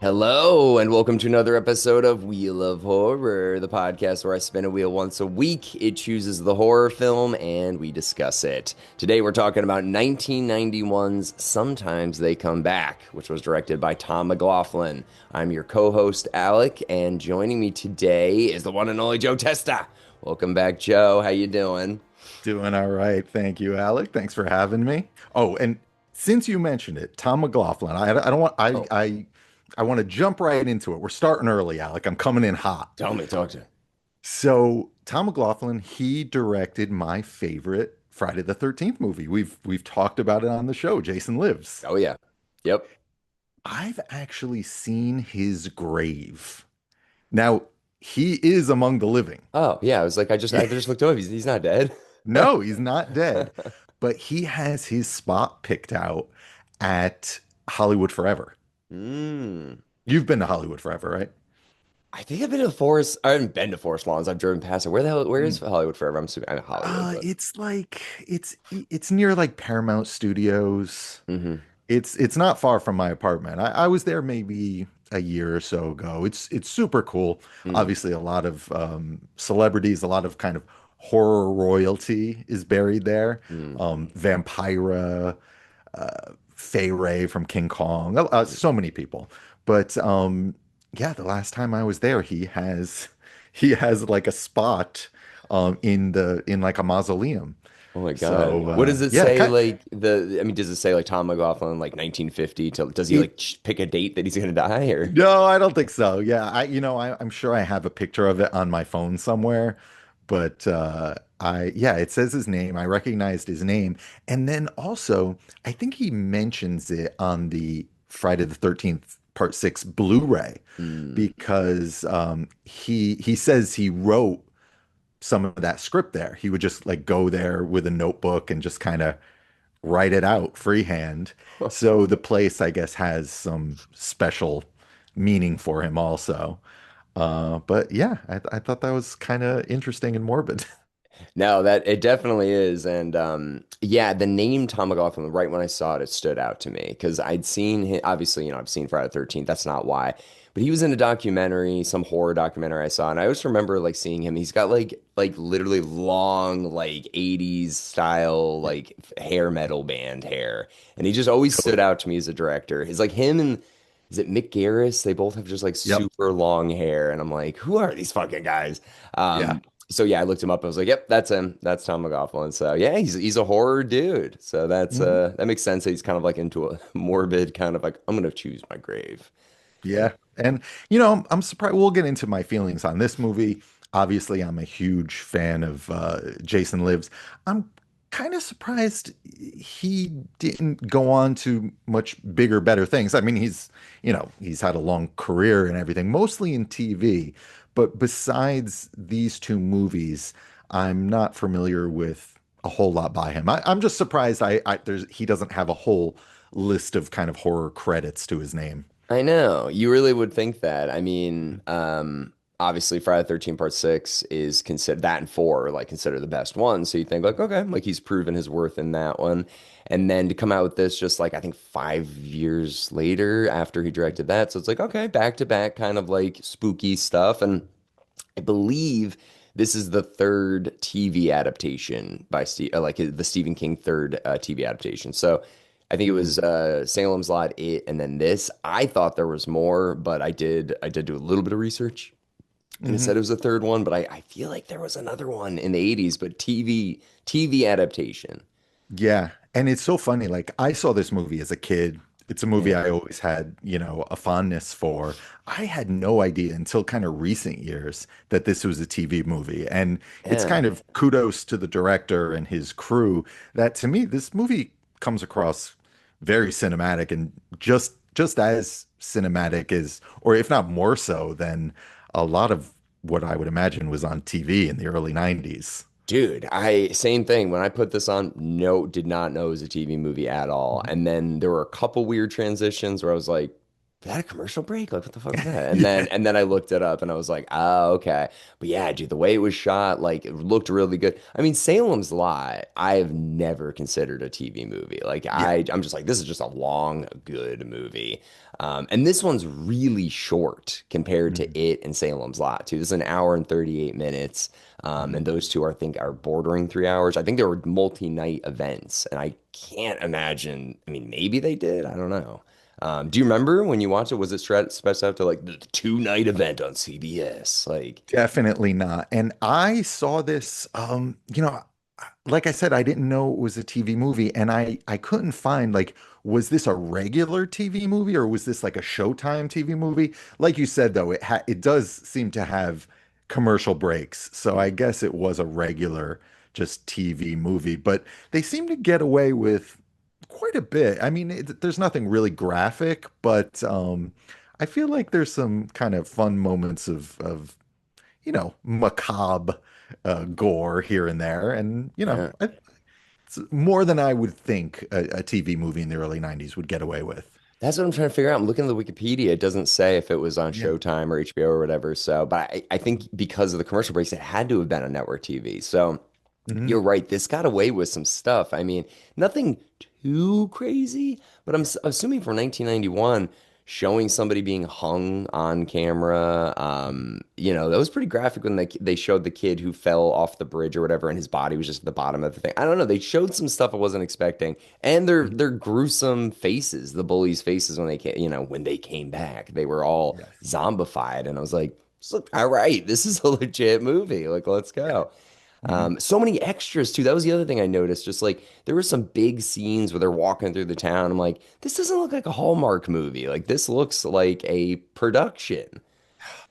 Hello, and welcome to another episode of Wheel of Horror, the podcast where I spin a wheel once a week. It chooses the horror film and we discuss it. Today we're talking about 1991's Sometimes They Come Back, which was directed by Tom McLaughlin. I'm your co-host, Alec, and joining me today is the one and only Joe Testa. Welcome back, Joe. How you doing? Doing all right. Thank you, Alec. Thanks for having me. Oh, and since you mentioned it, Tom McLaughlin, I don't want Oh, I want to jump right into it. We're starting early, Alec. I'm coming in hot. tell me, talk to me. So, Tom McLaughlin, he directed my favorite Friday the 13th movie. We've talked about it on the show, Jason Lives. Oh yeah. Yep. I've actually seen his grave. Now, he is among the living. Oh yeah. I was like, I just looked over. He's not dead. No, he's not dead, but he has his spot picked out at Hollywood Forever. Mm. You've been to Hollywood Forever, right? I think I've been to Forest. I haven't been to Forest Lawns. I've driven past it. Where the hell? Where is Mm. Hollywood Forever? I'm assuming I'm Hollywood, but It's like it's near like Paramount Studios. hmm. It's not far from my apartment. I was there maybe a year or so ago. It's super cool. Mm. Obviously, a lot of celebrities, a lot of kind of horror royalty is buried there. Mm. Vampira, Fay Ray from King Kong, so many people. But yeah, the last time I was there, he has like a spot in like a mausoleum. Oh my God. So What does it yeah, say? Like I mean, does it say like Tom McLaughlin, like 1950? Does he it like pick a date that he's gonna die or? no, I don't think so. Yeah, I'm sure I have a picture of it on my phone somewhere, but yeah, it says his name. I recognized his name, and then also I think he mentions it on the Friday the 13th Part 6 Blu-ray Mm. because he says he wrote some of that script there. He would just like go there with a notebook and just kind of write it out freehand. So the place, I guess, has some special meaning for him also. But yeah, I thought that was kind of interesting and morbid. No, that it definitely is. And yeah, the name Tom McLaughlin, right when I saw it, it stood out to me because I'd seen him, obviously, I've seen Friday the 13th. That's not why. But he was in a documentary, some horror documentary I saw, and I always remember like seeing him. He's got like literally long, like 80s style, like hair metal band hair. And he just always stood Totally. out to me as a director. It's like him and is it Mick Garris? They both have just like Yep. super long hair. And I'm like, who are these fucking guys? Yeah. So yeah, I looked him up. I was like, "Yep, that's him. That's Tom McLaughlin." So yeah, he's a horror dude. So Mhm. that makes sense. That he's kind of like into a morbid kind of like I'm gonna choose my grave. Yeah. And I'm surprised we'll get into my feelings on this movie. Obviously, I'm a huge fan of Jason Lives. I'm kind of surprised he didn't go on to much bigger, better things. I mean, he's had a long career and everything, mostly in TV. But besides these two movies, I'm not familiar with a whole lot by him. I'm just surprised he doesn't have a whole list of kind of horror credits to his name. I know. You really would think that. I mean, obviously Friday the 13th Part 6 is considered that and 4 are like considered the best one. So you think like, okay, like he's proven his worth in that one. And then to come out with this just like I think 5 years later after he directed that. So it's like, okay, back to back kind of like spooky stuff. And I believe this is the third TV adaptation by the Stephen King third TV adaptation. So I think it Hmm. was Salem's Lot, It, and then this. I thought there was more, but I did do a little bit of research, and it Hmm. said it was the third one. But I feel like there was another one in the '80s, but TV adaptation. Yeah. And it's so funny. Like, I saw this movie as a kid. It's a movie Yeah, I always had, a fondness for. I had no idea until kind of recent years that this was a TV movie. And it's yeah. kind of kudos to the director and his crew that to me, this movie comes across very cinematic and just as cinematic as, or if not more so than a lot of what I would imagine was on TV in the early 90s. Dude, I same thing. When I put this on, did not know it was a TV movie at all. And then there were a couple weird transitions where I was like, that a commercial break? Like, what the fuck was that? Yeah. And then I looked it up and I was like, oh, okay. But yeah, dude, the way it was shot, like it looked really good. I mean, Salem's Lot, I have never considered a TV movie. Like Yeah. I'm just like, this is just a long, good movie. And this one's really short compared to Mhm. it and Salem's Lot too. This is an hour and 38 minutes. And Mhm. those two are, I think, are bordering 3 hours. I think there were multi-night events, and I can't imagine. I mean, maybe they did. I don't know. Do you remember when you watched it? Was it specified out to like the 2 night event on CBS? Like, Definitely not. And I saw this, like I said, I didn't know it was a TV movie, and I couldn't find like, was this a regular TV movie or was this like a Showtime TV movie? Like you said, though, it does seem to have commercial breaks, so I guess it was a regular just TV movie. But they seem to get away with quite a bit. I mean, there's nothing really graphic, but I feel like there's some kind of fun moments of macabre gore here and there. And, yeah. it's more than I would think a TV movie in the early 90s would get away with. That's what I'm trying to figure out. I'm looking at the Wikipedia. It doesn't say if it was on Yeah. Showtime or HBO or whatever. So, but I think because of the commercial breaks, it had to have been on network TV. So Hmm. you're right. This got away with some stuff. I mean, nothing too crazy, but assuming for 1991, showing somebody being hung on camera, that was pretty graphic when they showed the kid who fell off the bridge or whatever, and his body was just at the bottom of the thing. I don't know. They showed some stuff I wasn't expecting, and their gruesome faces, the bullies' faces when they came back, they were all Yes. zombified, and I was like, all right, this is a legit movie. Like, let's Yeah. go. Hmm. So many extras too. That was the other thing I noticed. Just like there were some big scenes where they're walking through the town. I'm like, this doesn't look like a Hallmark movie. Like this looks like a production.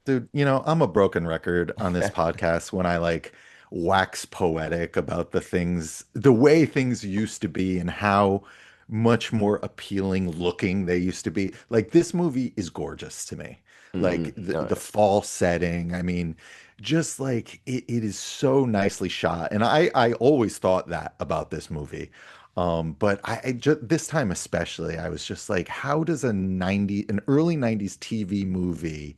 Dude, I'm a broken record on this podcast when I like wax poetic about the way things used to be and how much more appealing looking they used to be. Like this movie is gorgeous to me. Like Oh, the yeah. fall setting, I mean, just like it is so nicely shot. And I always thought that about this movie. But I just this time especially, I was just like, how does an early 90s TV movie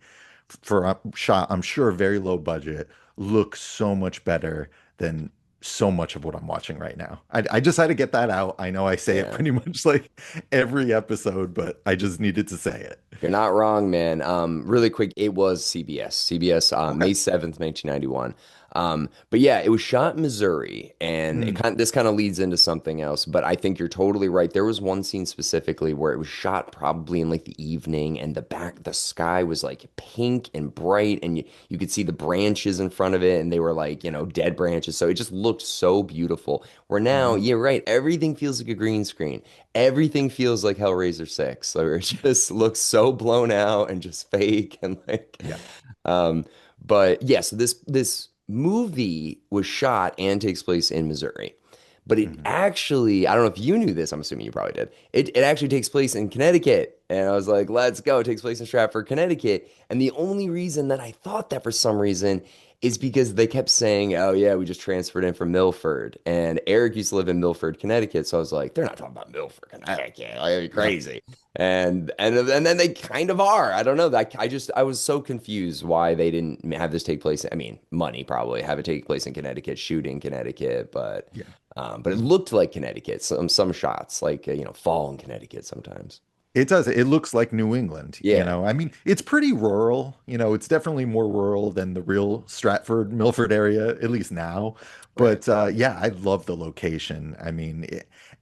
for a shot, I'm sure very low budget, looks so much better than so much of what I'm watching right now. I just had to get that out. I know I say it Yeah. pretty much like every episode, but I just needed to say it. You're not wrong, man. Really quick, it was CBS. CBS, Okay. May 7th, 1991. But yeah, it was shot in Missouri, and Mm, this kind of leads into something else. But I think you're totally right. There was one scene specifically where it was shot probably in like the evening, and the sky was like pink and bright, and you could see the branches in front of it, and they were like, dead branches. So it just looked so beautiful. Where now, mhm. you're right, everything feels like a green screen. Everything feels like Hellraiser 6. Like, it just looks so blown out and just fake and like Yeah. um but yes, this movie was shot and takes place in Missouri. But it Mhm. actually, I don't know if you knew this, I'm assuming you probably did. It actually takes place in Connecticut. And I was like, let's go. It takes place in Stratford, Connecticut. And the only reason that I thought that for some reason is because they kept saying, oh, yeah, we just transferred in from Milford. And Eric used to live in Milford, Connecticut. So I was like, they're not talking about Milford, Connecticut. Like, that'd be Yeah. crazy. And then they kind of are. I don't know. I was so confused why they didn't have this take place. I mean, money probably have it take place in Connecticut, shoot in Connecticut, Yeah. but it looked like Connecticut. Some shots, like fall in Connecticut sometimes. It does. It looks like New England. Yeah, I mean, it's pretty rural. It's definitely more rural than the real Stratford, Milford area, at least now. right. But yeah, I love the location. I mean,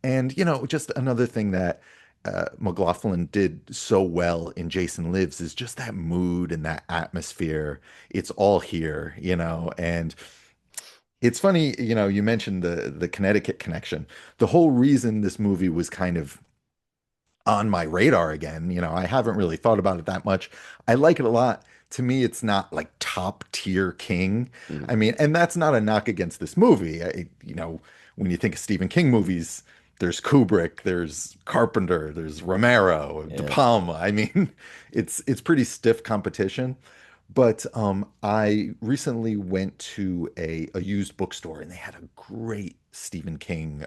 and just another thing that McLaughlin did so well in Jason Lives is just that mood and that atmosphere. It's all here. And it's funny, you mentioned the Connecticut connection. The whole reason this movie was kind of on my radar again. I haven't really thought about it that much. I like it a lot. To me, it's not like top tier King. I Mhm. mean, and that's not a knock against this movie. When you think of Stephen King movies, there's Kubrick, there's Carpenter, there's Romero, De Yeah. Palma. I mean, it's pretty stiff competition. But I recently went to a used bookstore and they had a great Stephen King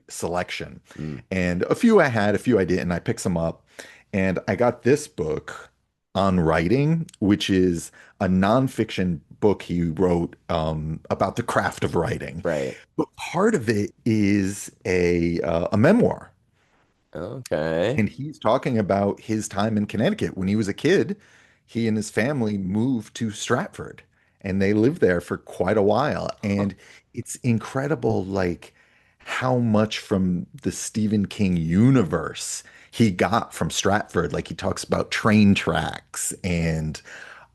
selection. Mm. And a few I had, a few I didn't. I picked some up. And I got this book on writing, which is a nonfiction book he wrote about the craft of writing. Right. But part of it is a memoir. Okay. And he's talking about his time in Connecticut. When he was a kid, he and his family moved to Stratford and they lived there for quite a while. Huh. And it's incredible, like how much from the Stephen King universe he got from Stratford. Like he talks about train tracks and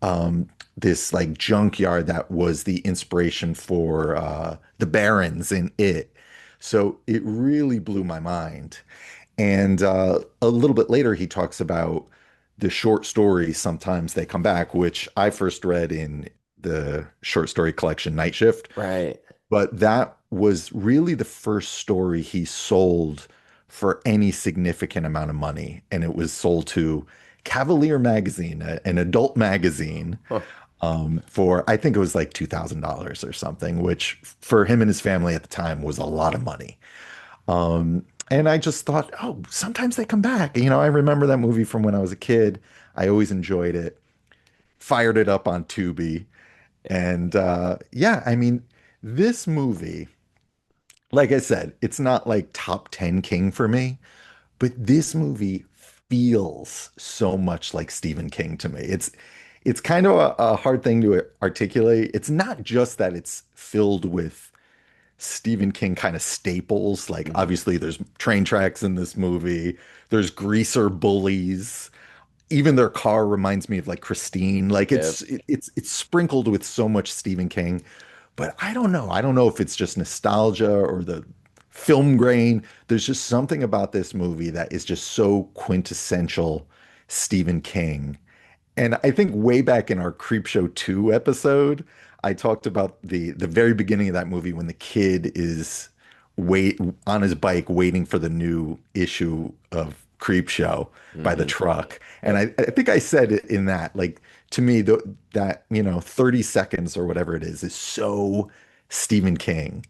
um, this like junkyard that was the inspiration for the Barons in it. So it really blew my mind. And a little bit later, he talks about the short stories. Sometimes they come back, which I first read in the short story collection Night Shift. Right. But that was really the first story he sold for any significant amount of money. And it was sold to Cavalier Magazine, an adult magazine, Huh. for I think it was like $2,000 or something, which for him and his family at the time was a lot of money. And I just thought, oh, sometimes they come back. I remember that movie from when I was a kid. I always enjoyed it. Fired it up on Tubi. And yeah, I mean, this movie, like I said, it's not like top 10 King for me, but this movie feels so much like Stephen King to me. It's kind of a hard thing to articulate. It's not just that it's filled with Stephen King kind of staples. Like Mhm. obviously there's train tracks in this movie. There's greaser bullies. Even their car reminds me of like Christine. Like Yep. it's sprinkled with so much Stephen King. But I don't know. I don't know if it's just nostalgia or the film grain. There's just something about this movie that is just so quintessential Stephen King. And I think way back in our Creepshow 2 episode, I talked about the very beginning of that movie when the kid is wait on his bike waiting for the new issue of Creepshow by the Hmm. truck. And Yep. I think I said it in that, like to me, that 30 seconds or whatever it is so Stephen King.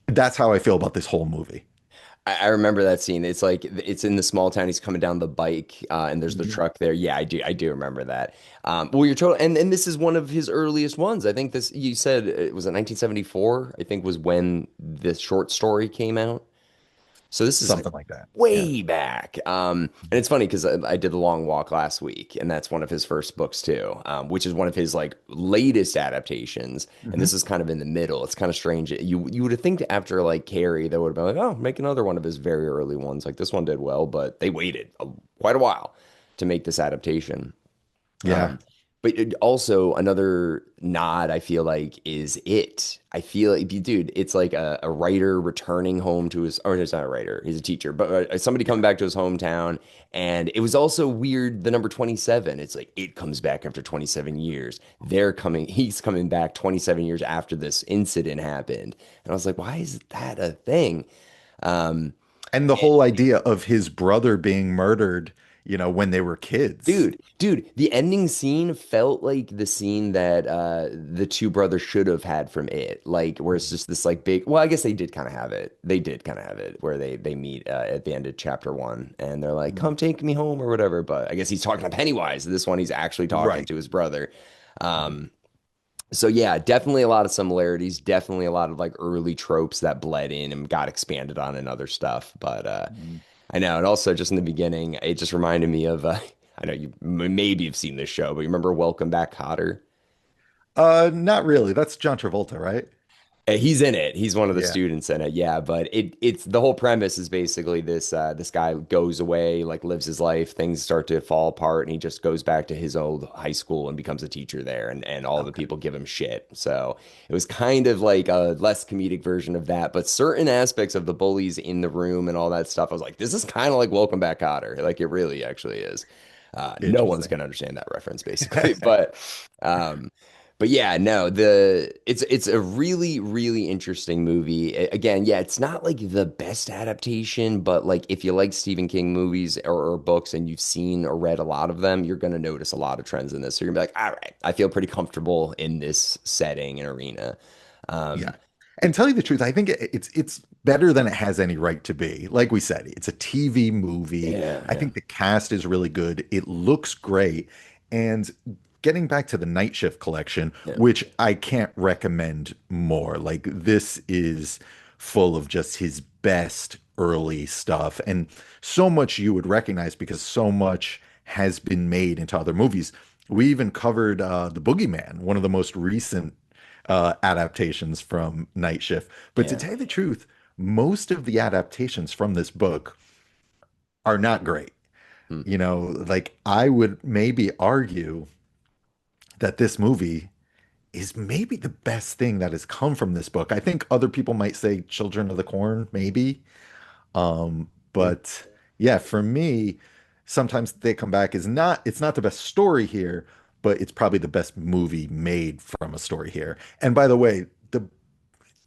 That's how I feel about this whole movie. I remember that scene. It's like it's in the small town. He's coming down the bike, and there's the Yeah. truck there. Yeah, I do. I do remember that. Well, you're total, and this is one of his earliest ones. I think this. You said it was in 1974. I think was when this short story came out. So this is like Something like that. Yeah. way back. And it's funny because I did The Long Walk last week, and that's one of his first books too, which is one of his like latest adaptations. And Mhm. this is kind of in the middle. It's kind of strange. You would have think after like Carrie, they would have been like, oh, make another one of his very early ones. Like this one did well, but they waited quite a while to make this adaptation. Yeah. Um, but also another nod I feel like is it. I feel like, dude, it's like a writer returning home to his, or he's not a writer, he's a teacher, but somebody coming Yeah. back to his hometown. And it was also weird, the number 27. It's like it comes back after 27 years. He's coming back 27 years after this incident happened. And I was like, why is that a thing? Um, And the whole idea of his brother being murdered, when they were kids. Dude, the ending scene felt like the scene that the two brothers should have had from it. Like where it's just this like big, well, I guess they did kind of have it. They did kind of have it where they meet at the end of chapter one and they're like, "Come take me home" or whatever. But I guess he's talking to Pennywise. This one he's actually talking Right. to his brother. Um, so yeah, definitely a lot of similarities, definitely a lot of like early tropes that bled in and got expanded on in other stuff. But Mhm. I know, and also just in the beginning, it just reminded me of I know you maybe have seen this show, but you remember Welcome Back, Kotter? Not really. That's John Travolta, right? He's in it. He's one of the Yeah. students in it. Yeah, but it's the whole premise is basically this guy goes away, like lives his life, things start to fall apart, and he just goes back to his old high school and becomes a teacher there, and all the Okay. people give him shit. So it was kind of like a less comedic version of that, but certain aspects of the bullies in the room and all that stuff, I was like, this is kind of like Welcome Back, Kotter. Like it really actually is. No one's Interesting. gonna understand that reference, basically, um, but yeah, no, it's a really interesting movie. Again, yeah, it's not like the best adaptation, but like if you like Stephen King movies or books and you've seen or read a lot of them, you're gonna notice a lot of trends in this. So you're gonna be like, all right, I feel pretty comfortable in this setting and arena. Yeah. Um, And tell you the truth, I think it's better than it has any right to be. Like we said, it's a TV movie. Yeah, I yeah, think the cast is really good. It looks great. And getting back to the Night Shift collection, yeah, which I can't recommend more. Like this is full of just his best early stuff and so much you would recognize because so much has been made into other movies. We even covered The Boogeyman, one of the most recent adaptations from Night Shift. But to yeah. tell you the truth, most of the adaptations from this book are not great. Hmm. You know, like I would maybe argue that this movie is maybe the best thing that has come from this book. I think other people might say Children of the Corn, maybe. Hmm. But yeah, for me, sometimes they come back is not it's not the best story here, but it's probably the best movie made from a story here. And by the way,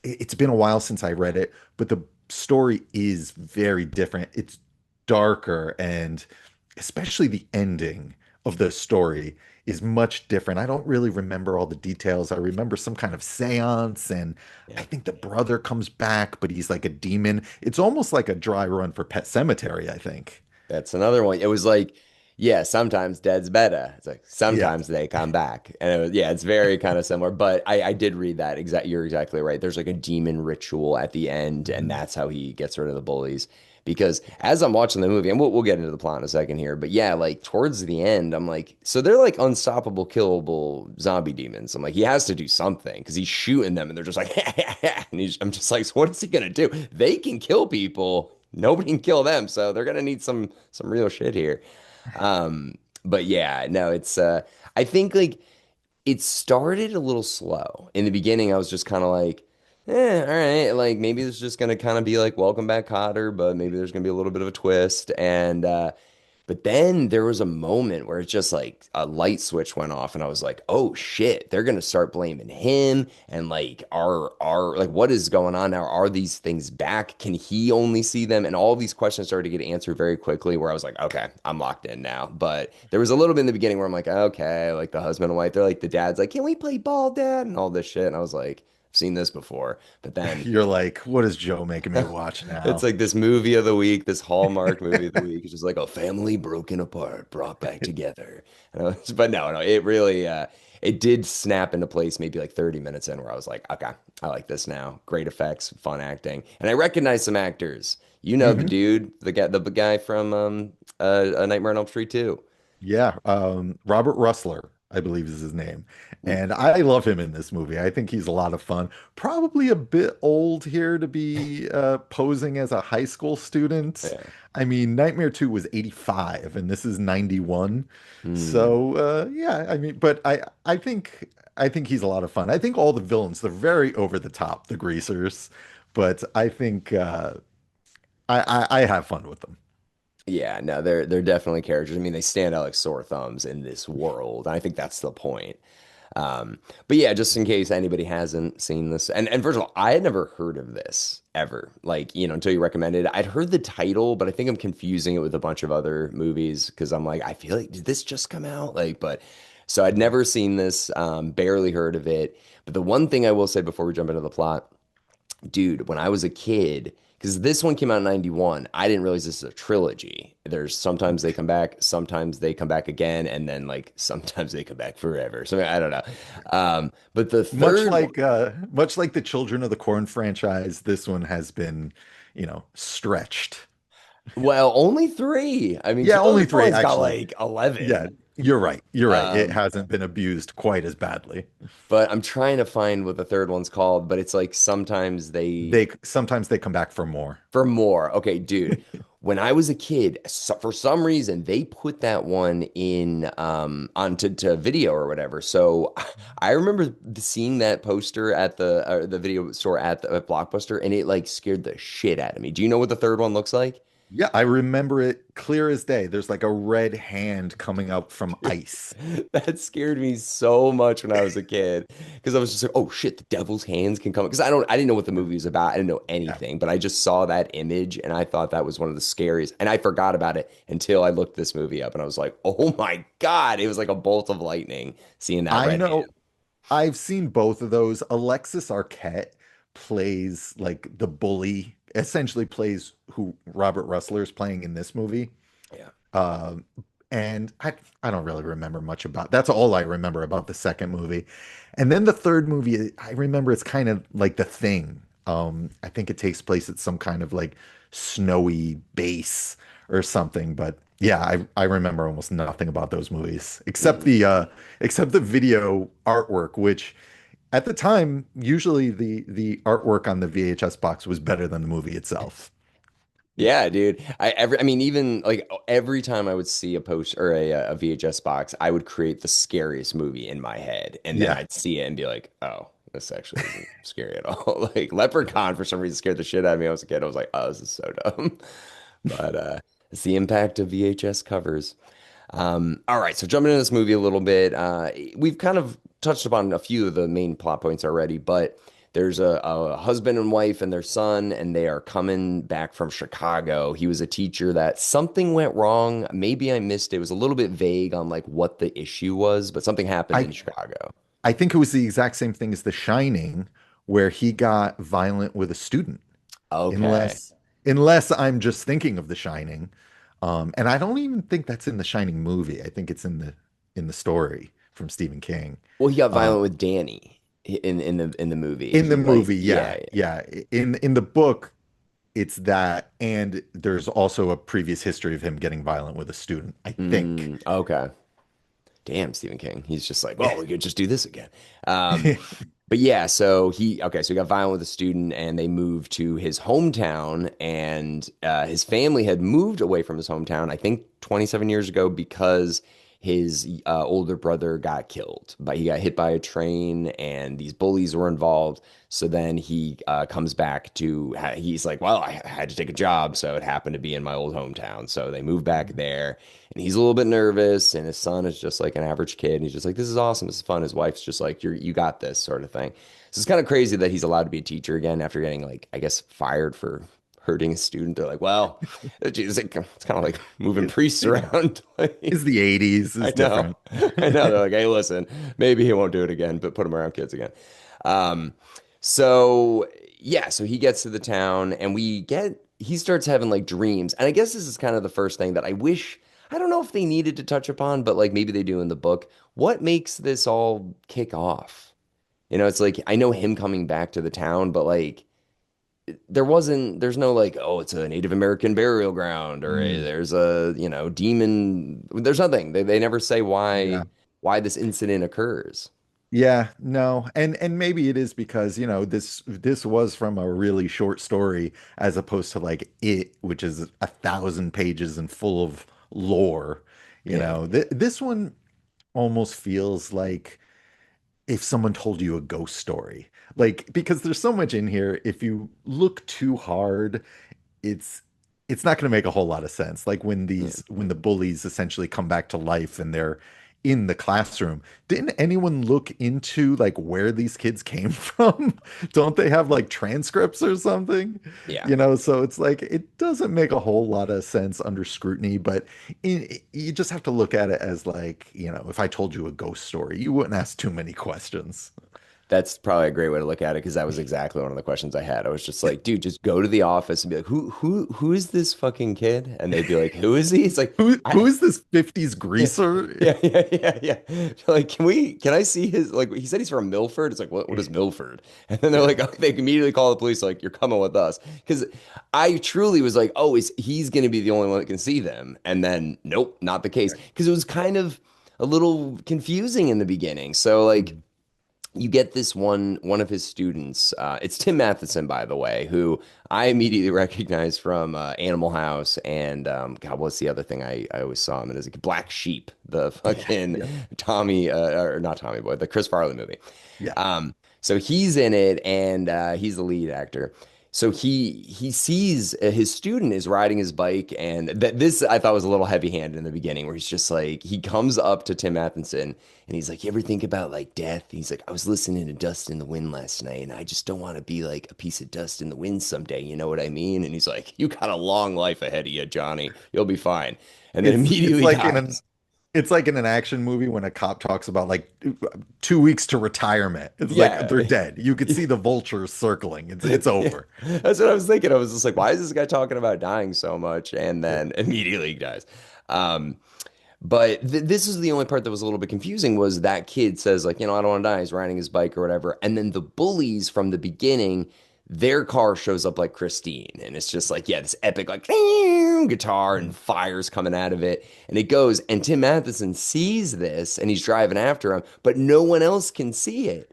it's been a while since I read it, but the story is very different. It's darker, and especially the ending of the story is much different. I don't really remember all the details. I remember some kind of seance, and I Yeah. think the brother comes back, but he's like a demon. It's almost like a dry run for Pet Cemetery, I think. That's another one. It was like, yeah, sometimes dead's better. It's like Yeah. sometimes they come back, and it was, yeah, it's very kind of similar. But I did read that exact. You're exactly right. There's like a demon ritual at the end, and Mhm. that's how he gets rid of the bullies. Because as I'm watching the movie, and we'll get into the plot in a second here, but yeah, like towards the end, I'm like, so they're like unstoppable, killable zombie demons. I'm like, he has to do something because he's shooting them, and they're just like, and I'm just like, so what is he gonna do? They can kill people. Nobody can kill them, so they're gonna need some real shit here. Um, but yeah, no, it's I think like it started a little slow. In the beginning, I was just kind of like, all right, like maybe this is just gonna kind of be like Welcome Back, Kotter, but maybe there's gonna be a little bit of a twist. And but then there was a moment where it's just like a light switch went off, and I was like, oh shit, they're gonna start blaming him. And like, are like what is going on now? Are these things back? Can he only see them? And all these questions started to get answered very quickly, where I was like, okay, I'm locked in now. But there was a little bit in the beginning where I'm like, okay, like the husband and wife, they're like the dad's like, can we play ball, dad? And all this shit. And I was like, I've seen this before. But then You're like, what is Joe making me watch it's now? like this movie of the week, this Hallmark movie of the week. It's just like a family broken apart, brought back together. But no, no, it really, it did snap into place maybe like 30 minutes in where I was like, okay, I like this now. Great effects, fun acting. And I recognize some actors. You know the Mhm. dude, the guy from A Nightmare on Elm Street 2. Yeah, Robert Russler, I believe is his name. Ooh, And I love him in this movie. I think he's a lot of fun. Probably a bit old here to be posing as a high school student. yeah. I mean, Nightmare 2 was 85 and this is 91. Hmm. So yeah, I mean, but I think he's a lot of fun. I think all the villains, they're very over the top, the greasers, but I think I have fun with them. Yeah, no, they're definitely characters. I mean, they stand out like sore thumbs in this world. I think that's the point. But yeah, just in case anybody hasn't seen this, and first of all, I had never heard of this ever. Like, until you recommended it. I'd heard the title, but I think I'm confusing it with a bunch of other movies because I'm like, I feel like did this just come out? Like, but so I'd never seen this, barely heard of it. But the one thing I will say before we jump into the plot, dude, when I was a kid, because this one came out in 91, I didn't realize this is a trilogy. There's sometimes they come back, sometimes they come back again, and then like sometimes they come back forever. So I don't know. But the third one, Much like the Children of the Corn franchise, this one has been, stretched. well, only three. I mean, Yeah, Children of only the three Corn's got actually. like 11. Yeah, you're right. You're right. It Um, hasn't been abused quite as badly. but I'm trying to find what the third one's called, but it's like sometimes they They sometimes they come back for more. for more. Okay, dude. When I was a kid, for some reason they put that one in onto to video or whatever. So I remember seeing that poster at the video store at Blockbuster, and it like scared the shit out of me. Do you know what the third one looks like? Yeah, I remember it clear as day. There's like a red hand coming up from ice. That scared me so much when I was a kid because I was just like, oh shit, the devil's hands can come. Because I didn't know what the movie was about. I didn't know Yeah. anything, but I just saw that image and I thought that was one of the scariest. And I forgot about it until I looked this movie up and I was like, oh my God, it was like a bolt of lightning seeing that I red hand. know I've seen both of those. Alexis Arquette plays like the bully, essentially plays who Robert Russler is playing in this movie. Yeah. Um, and I don't really remember much about that's all I remember about the second movie. And then the third movie, I remember it's kind of like The Thing. I think it takes place at some kind of like snowy base or something. But yeah, I remember almost nothing about those movies Mm. except the video artwork, which at the time, usually the artwork on the VHS box was better than the movie itself. Yeah, dude. I mean, even like every time I would see a post or a VHS box, I would create the scariest movie in my head, and then Yeah. I'd see it and be like, "Oh, this actually isn't scary at all." Like Leprechaun, for some reason, scared the shit out of me. When I was a kid. I was like, "Oh, this is so dumb." But it's the impact of VHS covers. All right, so jumping into this movie a little bit, we've kind of touched upon a few of the main plot points already, but there's a husband and wife and their son, and they are coming back from Chicago. He was a teacher that something went wrong. Maybe I missed it. It was a little bit vague on like what the issue was, but something happened I in Chicago. I think it was the exact same thing as The Shining, where he got violent with a student. Okay. Unless unless I'm just thinking of The Shining. And I don't even think that's in the Shining movie. I think it's in the story from Stephen King. Well, he got Um, violent with Danny in the movie. in the He like, movie, yeah, yeah, yeah. yeah. In the book, it's that, and there's also a previous history of him getting violent with a student, I think. Okay. Damn, Stephen King. He's just like, well, we could just do this again. Um, but yeah, so he got violent with a student and they moved to his hometown and his family had moved away from his hometown, I think 27 years ago because his older brother got killed, but he got hit by a train and these bullies were involved. So then he comes back he's like, well, I had to take a job. So it happened to be in my old hometown. So they moved back there and he's a little bit nervous and his son is just like an average kid and he's just like this is awesome, this is fun. His wife's just like you got this sort of thing. So it's kind of crazy that he's allowed to be a teacher again after getting like I guess fired for hurting a student. They're like, well, geez, it's kind of like moving It, priests you know, around. it's Like, the 80s, I it's know. different. I know. They're like, hey, listen, maybe he won't do it again, but put him around kids again. Um, so yeah, so he gets to the town and he starts having like dreams. And I guess this is kind of the first thing that I don't know if they needed to touch upon, but like maybe they do in the book. What makes this all kick off? It's like I know him coming back to the town, but like there's no like, oh, it's a Native American burial ground or Mm, there's a, demon. There's nothing. They never say yeah. why this incident occurs. Yeah, no. And maybe it is because, this was from a really short story as opposed to like It, which is 1,000 pages and full of lore. Yeah. This one almost feels like if someone told you a ghost story. Like, because there's so much in here, if you look too hard, it's it's not going to make a whole lot of sense. Like Yeah. when the bullies essentially come back to life and they're in the classroom. Didn't anyone look into like where these kids came from? Don't they have like transcripts or something? Yeah. So it's like it doesn't make a whole lot of sense under scrutiny, but you just have to look at it as like, if I told you a ghost story, you wouldn't ask too many questions. That's probably a great way to look at it because that was exactly one of the questions I had. I was just like, dude, just go to the office and be like, who is this fucking kid? And they'd be like, who is he? It's like, Who I is this 50s yeah, greaser? yeah. Like, can I see his like he said he's from Milford. It's like, what is Milford? And then they're Yeah. like, oh, they immediately call the police, like, you're coming with us. Because I truly was like, oh, is he's gonna be the only one that can see them? And then nope, not the case. Because it was kind of a little confusing in the beginning. So like Mhm. you get this one of his students. It's Tim Matheson, by the way, who I immediately recognized from Animal House and God, what's the other thing I always saw him in? Is like Black Sheep, the Yeah. fucking Yep. Tommy or not Tommy Boy, the Chris Farley movie. Yeah. So he's in it and he's the lead actor. So he sees his student is riding his bike, and that this I thought was a little heavy-handed in the beginning, where he's just like he comes up to Tim Atkinson and he's like, "You ever think about like death?" He's like, "I was listening to Dust in the Wind last night, and I just don't want to be like a piece of dust in the wind someday. You know what I mean?" And he's like, "You got a long life ahead of you, Johnny. You'll be fine." And then It's immediately like in an dies. It's like in an action movie when a cop talks about like 2 weeks to retirement. It's like Yeah. they're dead. You could see the vultures circling. It's Yeah. over. That's what I was thinking. I was just like, why is this guy talking about dying so much? And Yeah. then immediately he dies. Um, but this is the only part that was a little bit confusing was that kid says like, I don't want to die. He's riding his bike or whatever. And then the bullies from the beginning, their car shows up like Christine. And it's just like, yeah, this epic like guitar and fires coming out of it. And it goes, and Tim Matheson sees this and he's driving after him, but no one else can see it.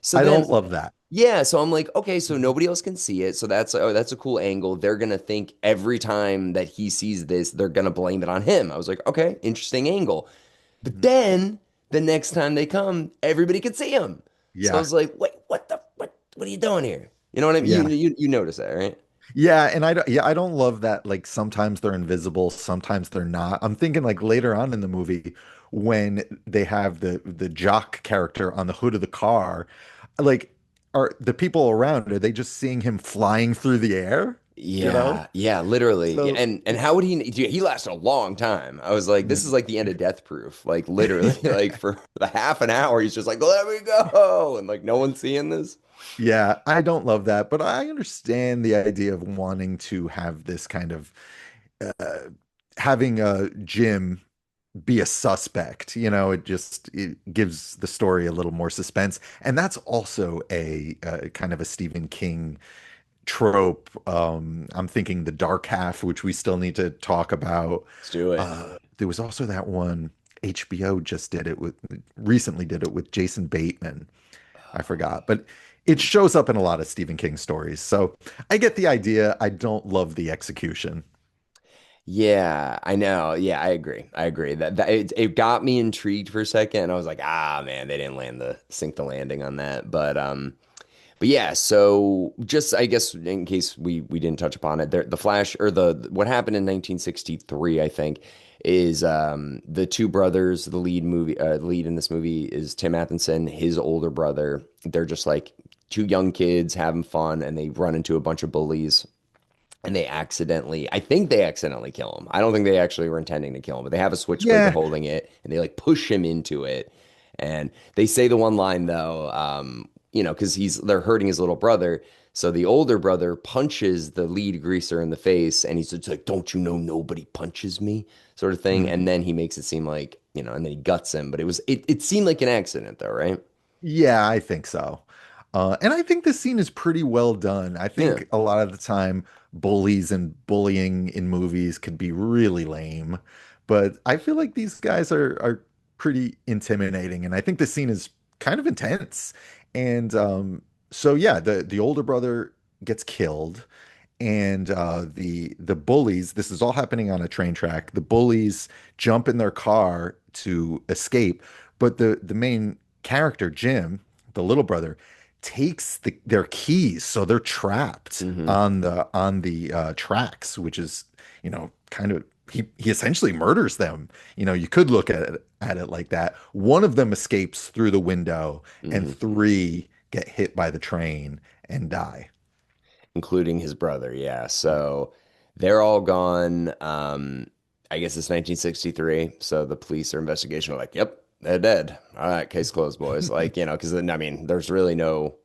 So I then don't love that. yeah, so I'm like, okay, so nobody else can see it. So that's a cool angle. They're gonna think every time that he sees this, they're gonna blame it on him. I was like, okay, interesting angle. But then the next time they come, everybody can see him. So I Yeah. was like, wait, what are you doing here? You know what I mean? Yeah. You notice that, right? Yeah, and I don't love that like sometimes they're invisible, sometimes they're not. I'm thinking like later on in the movie when they have the jock character on the hood of the car, like are the people around, are they just seeing him flying through the air? You know? Yeah, yeah, literally. Yeah, So and how would he? Dude, he lasted a long time. I was like, this is like the end of Death Proof. Like literally, like for the half an hour, he's just like, let me go, and like no one's seeing this. yeah, I don't love that, but I understand the idea of wanting to have this kind of uh having a Jim be a suspect. It gives the story a little more suspense. And that's also a kind of a Stephen King trope. I'm thinking The Dark Half, which we still need to talk about. Let's do it. There was also that one HBO just did it with recently did it with Jason Bateman. I forgot, but it shows up in a lot of Stephen King stories. So I get the idea. I don't love the execution. Yeah, I know. Yeah, I agree. I agree that it got me intrigued for a second. And I was like, ah, man, they didn't sink the landing on that. But yeah. So just I guess in case we didn't touch upon it, the Flash or the what happened in 1963, I think, is the two brothers. The lead in this movie is Tim Atkinson, his older brother. They're just like two young kids having fun, and they run into a bunch of bullies and I think they accidentally kill him. I don't think they actually were intending to kill him, but they have a switchblade, they're Yeah, holding it, and they like push him into it. And they say the one line though, because they're hurting his little brother. So the older brother punches the lead greaser in the face, and he's just like, "Don't you know nobody punches me?" sort of thing. And mhm. then he makes it seem like, and then he guts him. But it seemed like an accident though, right? Yeah, I think so. And I think this scene is pretty well done. I Yeah. think a lot of the time, bullies and bullying in movies could be really lame, but I feel like these guys are pretty intimidating, and I think this scene is kind of intense. And so yeah, the older brother gets killed, and the bullies. This is all happening on a train track. The bullies jump in their car to escape, but the main character, Jim, the little brother, takes their keys, so they're trapped Hmm. on the tracks, which is, kind of he essentially murders them. You could look at it like that. One of them escapes through the window, and Hmm. three get hit by the train and die. Including his brother. Yeah. So they're all gone. I guess it's 1963. So the police or investigation are like, yep, they're dead. All right, case closed, boys. Like, because then, I mean, there's really no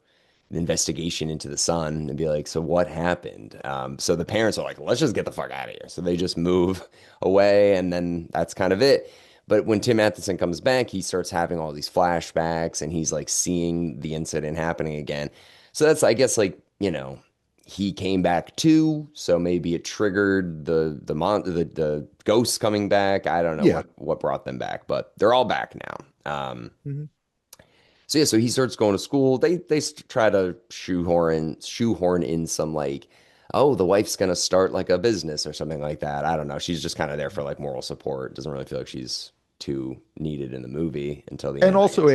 investigation into the son and be like, so what happened? So the parents are like, let's just get the fuck out of here. So they just move away, and then that's kind of it. But when Tim Matheson comes back, he starts having all these flashbacks and he's like seeing the incident happening again. So that's, I guess, like, he came back too, so maybe it triggered the ghosts coming back. I don't know Yeah. what brought them back, but they're all back now. So yeah, so he starts going to school. Try to shoehorn in some like, oh, the wife's gonna start like a business or something like that. I don't know. She's just kind of there for like moral support. Doesn't really feel like she's too needed in the movie until the And end, I also guess.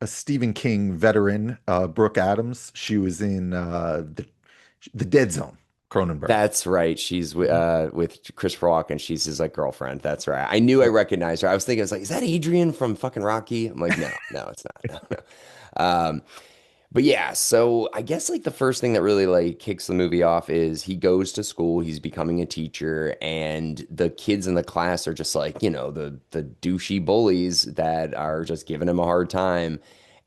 a Stephen King veteran, Brooke Adams. She was in the Dead Zone, Cronenberg. That's right. She's Mhm. with Christopher Walken. She's his like girlfriend. That's right. I knew I Yep. recognized her. I was thinking, I was like, is that Adrian from fucking Rocky? I'm like, no, no, it's not. No, no. But yeah, so I guess like the first thing that really like kicks the movie off is he goes to school, he's becoming a teacher, and the kids in the class are just like, the douchey bullies that are just giving him a hard time.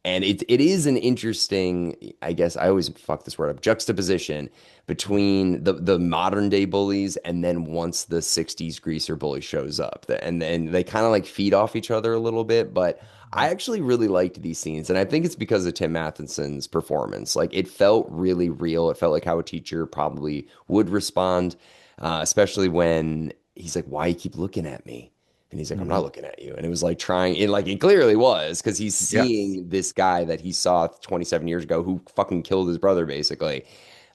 And it is an interesting, I guess I always fuck this word up, juxtaposition between the modern day bullies and then once the 60s greaser bully shows up. And then they kind of like feed off each other a little bit, but I Mhm. actually really liked these scenes, and I think it's because of Tim Matheson's performance. Like it felt really real. It felt like how a teacher probably would respond, especially when he's like, "Why you keep looking at me?" And he's like, "I'm not Mhm. looking at you." And it was like trying, it like it clearly was because he's Yes. seeing this guy that he saw 27 years ago who fucking killed his brother, basically.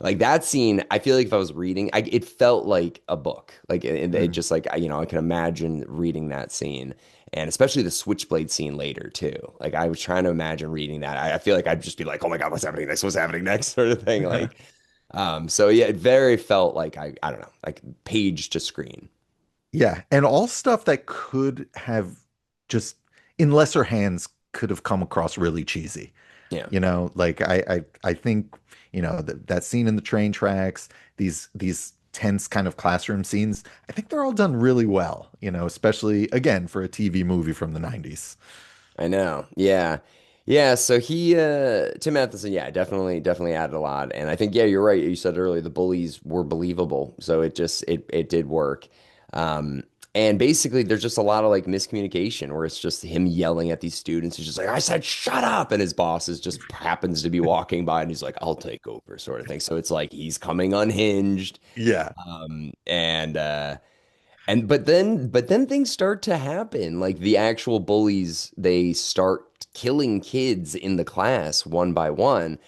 Like that scene, I feel like if I was reading, it felt like a book. Like it Mhm. just like I can imagine reading that scene and especially the switchblade scene later too. Like I was trying to imagine reading that. I feel like I'd just be like, "Oh my God, what's happening next? What's happening next?" sort of thing. Like, so yeah, it very felt like I don't know, like page to screen. Yeah, and all stuff that could have just in lesser hands could have come across really cheesy. Yeah, Like I think, that scene in the train tracks, these tense kind of classroom scenes, I think they're all done really well, especially again for a TV movie from the 90s. I know. Yeah. Yeah, so Tim Matheson, yeah, definitely added a lot. And I think, yeah, you're right. You said earlier the bullies were believable. So it did work. Um, and basically there's just a lot of like miscommunication where it's just him yelling at these students. He's just like, "I said shut up." And his boss is just happens to be walking by and he's like, "I'll take over," sort of thing. So it's like he's coming unhinged. Yeah. And but then things start to happen. Like the actual bullies, they start killing kids in the class one by one.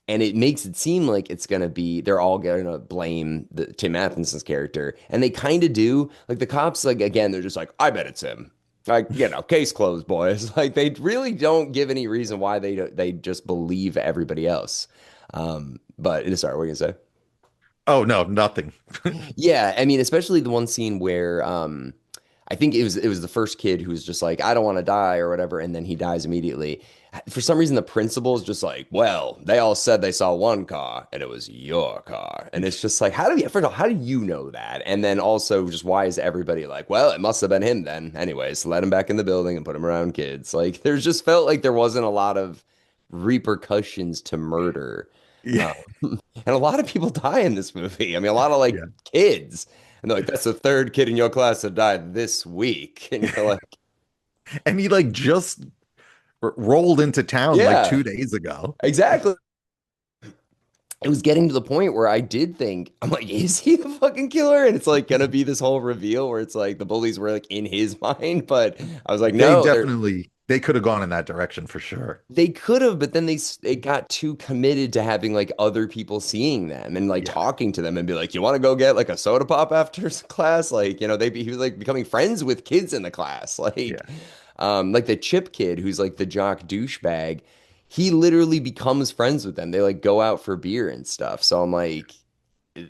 And it makes it seem like it's gonna be they're all gonna blame the Tim Athenson's character. And they kind of do. Like the cops, like again, they're just like, "I bet it's him." Like, case closed, boys. Like they really don't give any reason why they just believe everybody else. But sorry, what were you gonna say? Oh no, nothing. Yeah, I mean, especially the one scene where I think it was the first kid who was just like, "I don't want to die" or whatever, and then he dies immediately. For some reason, the principal is just like, "Well, they all said they saw one car, and it was your car," and it's just like, first of all, how do you know that? And then also, just why is everybody like, "Well, it must have been him then." Anyways, let him back in the building and put him around kids. Like, there's just felt like there wasn't a lot of repercussions to murder. Yeah. Um, and a lot of people die in this movie. I mean, a lot of like Yeah. kids. And they're like, "That's the third kid in your class that died this week." And you're like, And he like just rolled into town like yeah, 2 days ago. exactly. It was getting to the point where I did think, I'm like, is he the fucking killer? And it's like gonna be this whole reveal where it's like the bullies were like in his mind, but I was like, no, They could have gone in that direction for sure. they could have, but then they got too committed to having like other people seeing them and like Yeah. talking to them and be like, "You want to go get like a soda pop after class?" Like, he was like becoming friends with kids in the class. Yeah. Like the Chip kid who's like the jock douchebag, he literally becomes friends with them. They like go out for beer and stuff. So I'm like,